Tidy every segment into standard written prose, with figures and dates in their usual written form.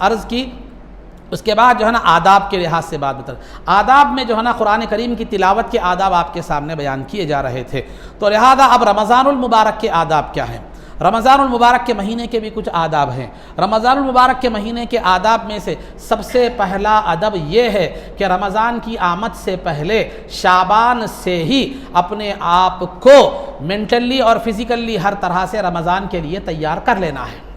عرض کی۔ اس کے بعد جو ہے نا آداب کے لحاظ سے بات بتا، آداب میں جو ہے نا قرآن کریم کی تلاوت کے آداب آپ کے سامنے بیان کیے جا رہے تھے، تو لہذا اب رمضان المبارک کے آداب کیا ہیں؟ رمضان المبارک کے مہینے کے بھی کچھ آداب ہیں۔ رمضان المبارک کے مہینے کے آداب میں سے سب سے پہلا ادب یہ ہے کہ رمضان کی آمد سے پہلے شعبان سے ہی اپنے آپ کو مینٹلی اور فزیکلی ہر طرح سے رمضان کے لیے تیار کر لینا ہے۔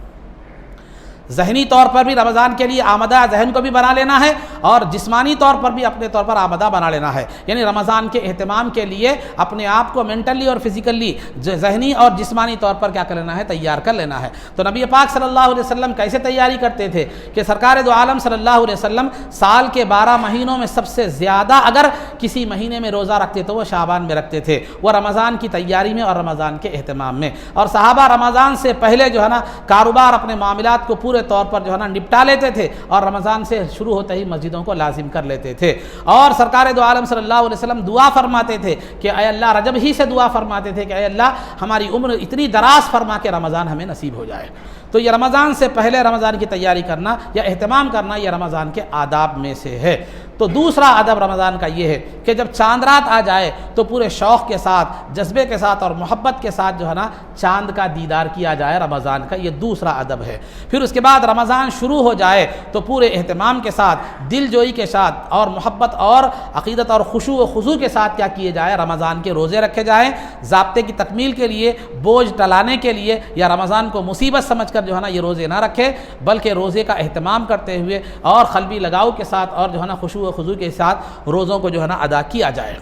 ذہنی طور پر بھی رمضان کے لیے آمادہ ذہن کو بھی بنا لینا ہے، اور جسمانی طور پر بھی اپنے طور پر آمادہ بنا لینا ہے، یعنی رمضان کے اہتمام کے لیے اپنے آپ کو مینٹلی اور فزیکلی ذہنی اور جسمانی طور پر کیا کر لینا ہے؟ تیار کر لینا ہے۔ تو نبی پاک صلی اللہ علیہ وسلم کیسے تیاری کرتے تھے کہ سرکار دو عالم صلی اللہ علیہ وسلم سال کے 12 مہینوں میں سب سے زیادہ اگر کسی مہینے میں روزہ رکھتے تو وہ شعبان میں رکھتے تھے، وہ رمضان کی تیاری میں اور رمضان کے اہتمام میں۔ اور صحابہ رمضان سے پہلے جو ہے نا کاروبار اپنے معاملات کو پورے طور پر جو ہے نا نپٹا لیتے تھے، اور رمضان سے شروع ہوتے ہی مسجدوں کو لازم کر لیتے تھے۔ اور سرکار دو عالم صلی اللہ علیہ وسلم دعا فرماتے تھے کہ اے اللہ، رجب ہی سے دعا فرماتے تھے کہ اے اللہ ہماری عمر اتنی دراز فرما کہ رمضان ہمیں نصیب ہو جائے۔ تو یہ رمضان سے پہلے رمضان کی تیاری کرنا یا اہتمام کرنا یہ رمضان کے آداب میں سے ہے۔ تو دوسرا ادب رمضان کا یہ ہے کہ جب چاند رات آ جائے تو پورے شوق کے ساتھ، جذبے کے ساتھ اور محبت کے ساتھ جو ہے نا چاند کا دیدار کیا جائے رمضان کا، یہ دوسرا ادب ہے۔ پھر اس کے بعد رمضان شروع ہو جائے تو پورے اہتمام کے ساتھ، دل جوئی کے ساتھ اور محبت اور عقیدت اور خشوع و خضوع کے ساتھ کیا کیے جائے؟ رمضان کے روزے رکھے جائیں، ضابطے کی تکمیل کے لیے، بوجھ ٹلانے کے لیے، یا رمضان کو مصیبت سمجھ کر جو ہے نا یہ روزے نہ رکھے، بلکہ روزے کا اہتمام کرتے ہوئے اور قلبی لگاؤ کے ساتھ اور جو ہے نا خشوع و خضوع کے ساتھ روزوں کو جو ہے نا ادا کیا جائے،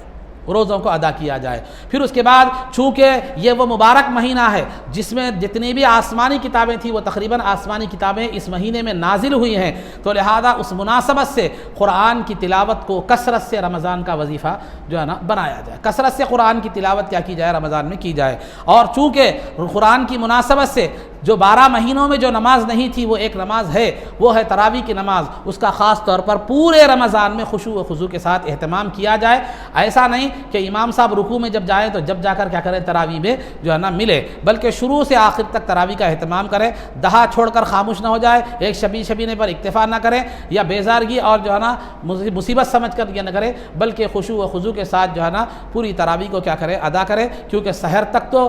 روزوں کو ادا کیا جائے۔ پھر اس کے بعد چونکہ یہ وہ مبارک مہینہ ہے جس میں جتنی بھی آسمانی کتابیں تھیں وہ تقریباً آسمانی کتابیں اس مہینے میں نازل ہوئی ہیں، تو لہذا اس مناسبت سے قرآن کی تلاوت کو کثرت سے رمضان کا وظیفہ جو ہے نا بنایا جائے، کثرت سے قرآن کی تلاوت کیا کی جائے؟ رمضان میں کی جائے۔ اور چونکہ قرآن کی مناسبت سے جو 12 مہینوں میں جو نماز نہیں تھی وہ ایک نماز ہے، وہ ہے تراویح کی نماز، اس کا خاص طور پر پورے رمضان میں خشوع و خضوع کے ساتھ اہتمام کیا جائے۔ ایسا نہیں کہ امام صاحب رکوع میں جب جائیں تو جب جا کر کیا کریں؟ تراویح میں جو ہے نا ملے، بلکہ شروع سے آخر تک تراویح کا اہتمام کریں، دہا چھوڑ کر خاموش نہ ہو جائے، ایک شبینے پر اکتفا نہ کریں یا بیزارگی اور جو ہے نا مصیبت سمجھ کر یہ نہ کریں، بلکہ خشوع و خضوع کے ساتھ جو ہے نا پوری تراویح کو کیا کریں؟ ادا کریں، کیونکہ سحر تک تو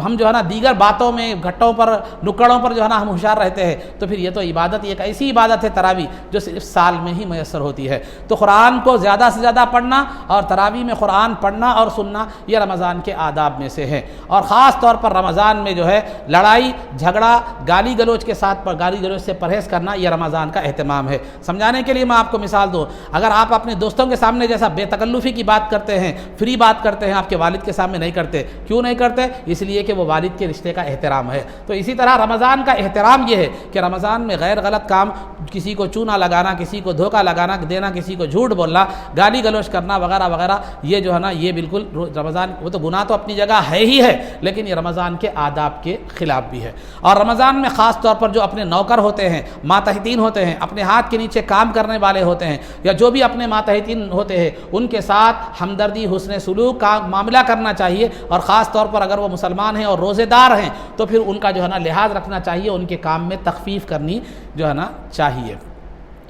ہم جو ہے نا دیگر باتوں میں گھٹوں پر نکڑوں پر جو ہے نا ہم ہوشیار رہتے ہیں، تو پھر یہ تو عبادت، ایک ایسی عبادت ہے تراویح جو صرف سال میں ہی میسر ہوتی ہے۔ تو قرآن کو زیادہ سے زیادہ پڑھنا اور تراویح میں قرآن پڑھنا اور سننا یہ رمضان کے آداب میں سے ہے۔ اور خاص طور پر رمضان میں جو ہے لڑائی جھگڑا گالی گلوچ کے ساتھ گالی گلوچ سے پرہیز کرنا یہ رمضان کا اہتمام ہے۔ سمجھانے کے لیے میں آپ کو مثال دوں، اگر آپ اپنے دوستوں کے سامنے جیسا بے تکلفی کی بات کرتے ہیں، فری بات کرتے ہیں، آپ کے والد کے سامنے نہیں کرتے، کیوں نہیں کرتے؟ اس لیے کہ وہ والد کے رشتے کا احترام ہے۔ تو اسی طرح رمضان کا احترام یہ ہے کہ رمضان میں غیر غلط کام، کسی کو چونا لگانا، کسی کو دھوکہ لگانا دینا، کسی کو جھوٹ بولنا، گالی گلوچ کرنا وغیرہ وغیرہ، یہ جو ہے نا یہ بالکل رمضان، وہ تو گناہ تو اپنی جگہ ہے ہی ہے، لیکن یہ رمضان کے آداب کے خلاف بھی ہے۔ اور رمضان میں خاص طور پر جو اپنے نوکر ہوتے ہیں، ماتحتین ہوتے ہیں، اپنے ہاتھ کے نیچے کام کرنے والے ہوتے ہیں، یا جو بھی اپنے ماتحتین ہوتے ہیں، ان کے ساتھ ہمدردی، حسن سلوک کا معاملہ کرنا چاہیے۔ اور خاص طور پر اگر وہ مسلمان ہیں اور روزے دار ہیں تو پھر ان کا جو ہے نا لحاظ رکھنا چاہیے، ان کے کام میں تخفیف کرنی جو ہے نا چاہیے،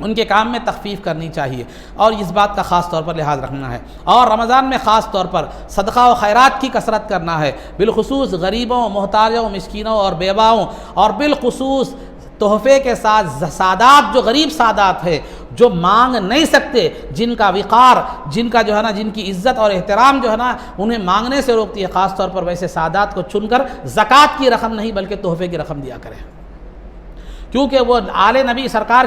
ان کے کام میں تخفیف کرنی چاہیے، اور اس بات کا خاص طور پر لحاظ رکھنا ہے۔ اور رمضان میں خاص طور پر صدقہ و خیرات کی کثرت کرنا ہے، بالخصوص غریبوں، محتاجوں، مسکینوں اور بیواؤں، اور بالخصوص تحفے کے ساتھ سادات، جو غریب سادات ہے، جو مانگ نہیں سکتے، جن کا وقار، جن کا جو ہے نا جن کی عزت اور احترام جو ہے نا انہیں مانگنے سے روکتی ہے، خاص طور پر ویسے سادات کو چن کر زکوٰۃ کی رقم نہیں بلکہ تحفے کی رقم دیا کریں، کیونکہ وہ آل نبی سرکار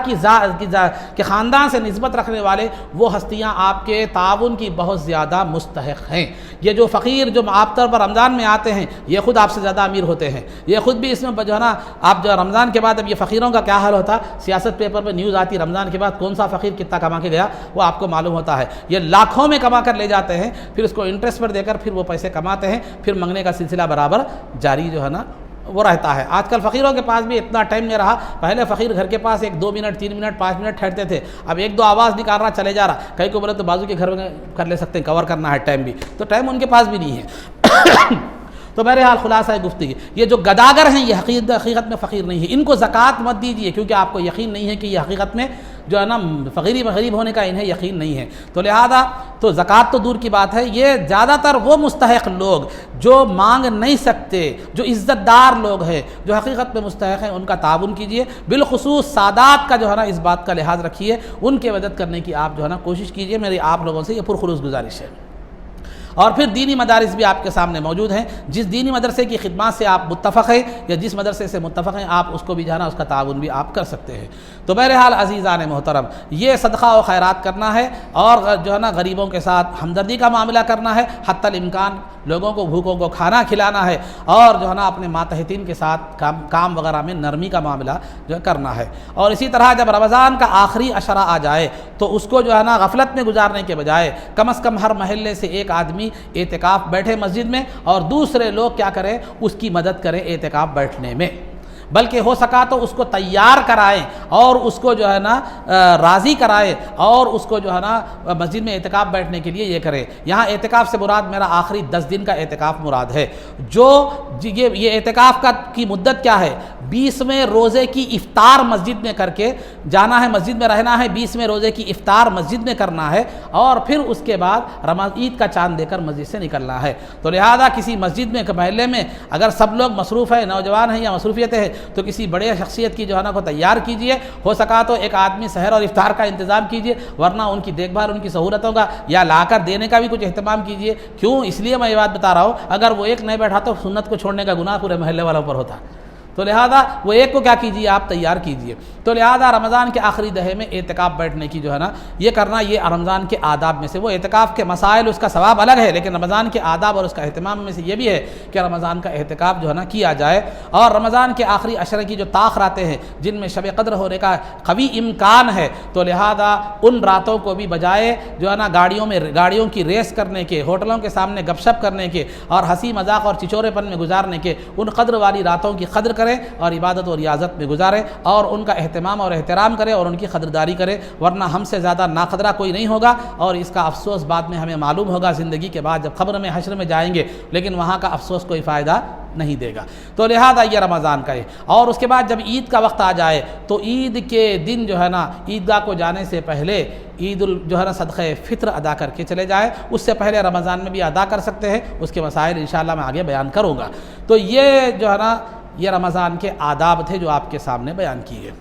کے خاندان سے نسبت رکھنے والے وہ ہستیاں آپ کے تعاون کی بہت زیادہ مستحق ہیں۔ یہ جو فقیر جو آپ طور پر رمضان میں آتے ہیں، یہ خود آپ سے زیادہ امیر ہوتے ہیں، یہ خود بھی اس میں جو ہے نا آپ جو رمضان کے بعد اب یہ فقیروں کا کیا حال ہوتا، سیاست پیپر پہ نیوز آتی رمضان کے بعد کون سا فقیر کتنا کما کے گیا، وہ آپ کو معلوم ہوتا ہے، یہ لاکھوں میں کما کر لے جاتے ہیں، پھر اس کو انٹرسٹ پر دے کر پھر وہ پیسے کماتے ہیں، پھر منگنے کا سلسلہ برابر جاری جو ہے نا وہ رہتا ہے۔ آج کل فقیروں کے پاس بھی اتنا ٹائم نہیں رہا، پہلے فقیر گھر کے پاس 1 2 منٹ 3 منٹ 5 منٹ ٹھہرتے تھے، اب 1 2 آواز نکال رہا چلے جا رہا، کئی کو بولے تو بازو کے گھر میں کر لے سکتے ہیں، کور کرنا ہے ٹائم بھی، تو ٹائم ان کے پاس بھی نہیں ہے۔ تو بہرحال خلاصہ گفتگی، یہ جو گداگر ہیں یہ حقیقت میں فقیر نہیں ہے، ان کو زکوٰۃ مت دیجیے کیونکہ آپ کو یقین نہیں ہے کہ یہ حقیقت میں جو ہے نا فقیری غریب ہونے کا انہیں یقین نہیں ہے، تو لہذا تو زکوٰۃ تو دور کی بات ہے، یہ زیادہ تر وہ مستحق لوگ جو مانگ نہیں سکتے، جو عزت دار لوگ ہیں، جو حقیقت میں مستحق ہیں، ان کا تعاون کیجیے، بالخصوص سادات کا جو ہے نا اس بات کا لحاظ رکھیے، ان کی مدد کرنے کی آپ جو ہے نا کوشش کیجیے، میری آپ لوگوں سے یہ پرخلوص گزارش ہے۔ اور پھر دینی مدارس بھی آپ کے سامنے موجود ہیں، جس دینی مدرسے کی خدمات سے آپ متفق ہیں یا جس مدرسے سے متفق ہیں آپ اس کو بھی جانا، اس کا تعاون بھی آپ کر سکتے ہیں۔ تو بہرحال عزیزان محترم، یہ صدقہ و خیرات کرنا ہے اور جو ہے نا غریبوں کے ساتھ ہمدردی کا معاملہ کرنا ہے، حتی الامکان لوگوں کو بھوکوں کو کھانا کھلانا ہے، اور جو ہے نا اپنے ماتحتین کے ساتھ کام وغیرہ میں نرمی کا معاملہ جو ہے کرنا ہے۔ اور اسی طرح جب رمضان کا آخری عشرہ آ جائے تو اس کو جو ہے نا غفلت میں گزارنے کے بجائے کم از کم ہر محلے سے ایک آدمی اعتکاف بیٹھے مسجد میں، اور دوسرے لوگ کیا کریں، اس کی مدد کریں اعتکاف بیٹھنے میں، بلکہ ہو سکا تو اس کو تیار کرائیں اور اس کو جو ہے نا راضی کرائیں، اور اس کو جو ہے نا مسجد میں اعتکاف بیٹھنے کے لیے یہ کریں۔ یہاں اعتکاف سے مراد میرا آخری 10 دن کا اعتکاف مراد ہے، جو یہ اعتکاف کی مدت کیا ہے، 20ویں روزے کی افطار مسجد میں کر کے جانا ہے، مسجد میں رہنا ہے، 20ویں روزے کی افطار مسجد میں کرنا ہے، اور پھر اس کے بعد عید کا چاند دے کر مسجد سے نکلنا ہے۔ تو لہذا کسی مسجد میں محلے میں اگر سب لوگ مصروف ہیں، نوجوان ہیں یا مصروفیتیں ہیں، تو کسی بڑے شخصیت کی جو ہے نا کو تیار کیجئے، ہو سکا تو ایک آدمی سحر اور افطار کا انتظام کیجئے، ورنہ ان کی دیکھ بھال، ان کی سہولتوں کا یا لا کر دینے کا بھی کچھ اہتمام کیجئے۔ کیوں؟ اس لیے میں یہ بات بتا رہا ہوں، اگر وہ ایک نہیں بیٹھا تو سنت کو چھوڑنے کا گناہ پورے محلے والوں پر ہوتا، تو لہذا وہ ایک کو کیا کیجیے، آپ تیار کیجیے۔ تو لہذا رمضان کے آخری دہے میں اعتکاف بیٹھنے کی جو ہے نا یہ کرنا، یہ رمضان کے آداب میں سے، وہ اعتکاف کے مسائل اس کا ثواب الگ ہے، لیکن رمضان کے آداب اور اس کا اہتمام میں سے یہ بھی ہے کہ رمضان کا اعتکاف جو ہے نا کیا جائے، اور رمضان کے آخری عشرے کی جو طاق راتیں ہیں جن میں شب قدر ہونے کا قوی امکان ہے، تو لہذا ان راتوں کو بھی بجائے جو ہے نا گاڑیوں کی ریس کرنے کے، ہوٹلوں کے سامنے گپ شپ کرنے کے اور ہنسی مذاق اور چچورے پن میں گزارنے کے، ان قدر والی راتوں کی قدر کریں اور عبادت اور ریاضت میں گزارے اور ان کا اہتمام اور احترام کرے اور ان کی قدرداری کرے، ورنہ ہم سے زیادہ ناقدرہ کوئی نہیں ہوگا، اور اس کا افسوس بعد میں ہمیں معلوم ہوگا زندگی کے بعد جب قبر میں حشر میں جائیں گے، لیکن وہاں کا افسوس کوئی فائدہ نہیں دے گا۔ تو لہذا یہ رمضان کا ہے، اور اس کے بعد جب عید کا وقت آ جائے تو عید کے دن جو ہے نا عیدگاہ کو جانے سے پہلے جو ہے نا صدقہ فطر ادا کر کے چلے جائے، اس سے پہلے رمضان میں بھی ادا کر سکتے ہیں، اس کے مسائل انشاءاللہ میں آگے بیان کروں گا۔ تو یہ جو ہے نا یہ رمضان کے آداب تھے جو آپ کے سامنے بیان کیے۔